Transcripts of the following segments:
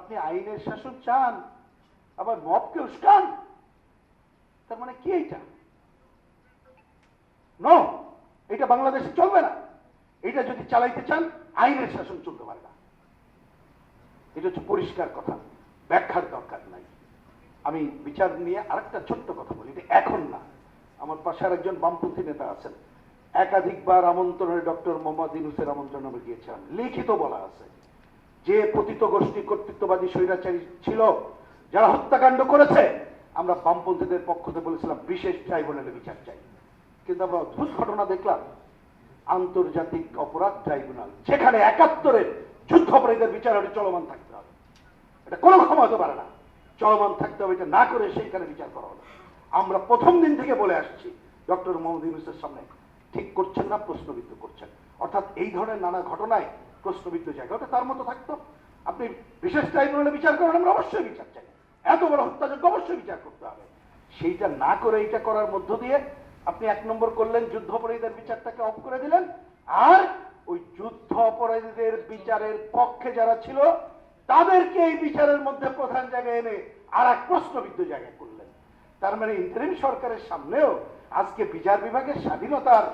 আপনি আইনের শাসন চান, আবার মবকে উস্কান, তার মানে কি এইটা? নো, এটা বাংলাদেশে চলবে না। এটা যদি চালাইতে চান আইনের শাসন চলতে পারে না। এটা হচ্ছে পরিষ্কার কথা, ব্যাখ্যার দরকার নাই। আমি বিচার নিয়ে আরেকটা ছোট্ট কথা বলি, এটা এখন না, আমার পাশে আরেকজন বামপন্থী নেতা আছেন, একাধিকবার আমন্ত্রণে ডক্টর মোহাম্মদ ইউনূসের আমন্ত্রণ আমি গিয়েছিলাম, লিখিত বলা আছে যে পতিত গোষ্ঠী কর্তৃত্ববাদী স্বৈরাচারী ছিল, যারা হত্যাকাণ্ড করেছে, আমরা বামপন্থীদের পক্ষ থেকে বলেছিলাম বিশেষ ট্রাইব্যুনালে বিচার চাই। কিন্তু আমরা অদ্ভুত ঘটনা দেখলাম, আন্তর্জাতিক অপরাধ ট্রাইব্যুনাল, যেখানে ৭১-এর যুদ্ধ অপরাধীদের বিচার ওটা চলমান থাকতে হবে, এটা কোনো ক্ষমা হতে পারে না, চলমান থাকতে হবে। এটা না করে সেইখানে বিচার করা হলো। আমরা প্রথম দিন থেকে বলে আসছি ডক্টর মোহাম্মদ ইউনূসের সামনে, ঠিক করছেন না, প্রশ্নবিদ্ধ করছেন। অর্থাৎ এই ধরনের নানা ঘটনায় প্রশ্নবিদ্ধ জায়গা, ওটা তার মতো থাকতো। আপনি বিশেষ ট্রাইব্যুনালে বিচার করেন, আমরা অবশ্যই বিচার চাই, এত বড় হত্যাযজ্ঞ অবশ্যই বিচার করতে হবে। সেইটা না করে এইটা করার মধ্য দিয়ে আপনি ১ নম্বর করলেন, যুদ্ধ অপরাধীদের বিচারটাকে অফ করে দিলেন, আর ওই যুদ্ধ অপরাধীদের বিচারের পক্ষে যারা ছিল তাদেরকে এই বিচারের মধ্যে প্রধান জায়গায় এনে আর এক প্রশ্নবিদ্ধ জায়গায় করলেন। তার মানে ইন্টারিম সরকারের সামনেও আজকে বিচার বিভাগের স্বাধীনতার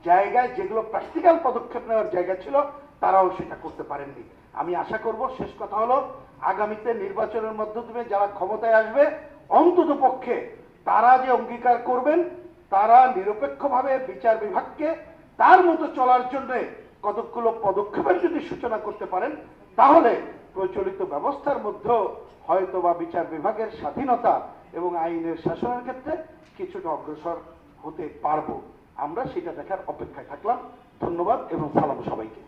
জায়গায় যেগুলো প্র্যাকটিক্যাল পদক্ষেপ নেওয়ার জায়গা ছিল, তারাও সেটা করতে পারেননি। আমি আশা করব, শেষ কথা হলো, আগামীতে নির্বাচনের মাধ্যমে যারা ক্ষমতায় আসবে, অন্তত পক্ষে তারা যে অঙ্গীকার করবেন, তারা নিরপেক্ষভাবে বিচার বিভাগকে তার মতো চলার জন্য কতগুলো পদক্ষেপের যদি সূচনা করতে পারেন, তাহলে প্রচলিত ব্যবস্থার মধ্যেও হয়তোবা বিচার বিভাগের স্বাধীনতা এবং আইনের শাসনের ক্ষেত্রে কিছুটা অগ্রসর হতে পারবো। আমরা সেটা দেখার অপেক্ষায় থাকলাম। ধন্যবাদ এবং সালাম সবাইকে।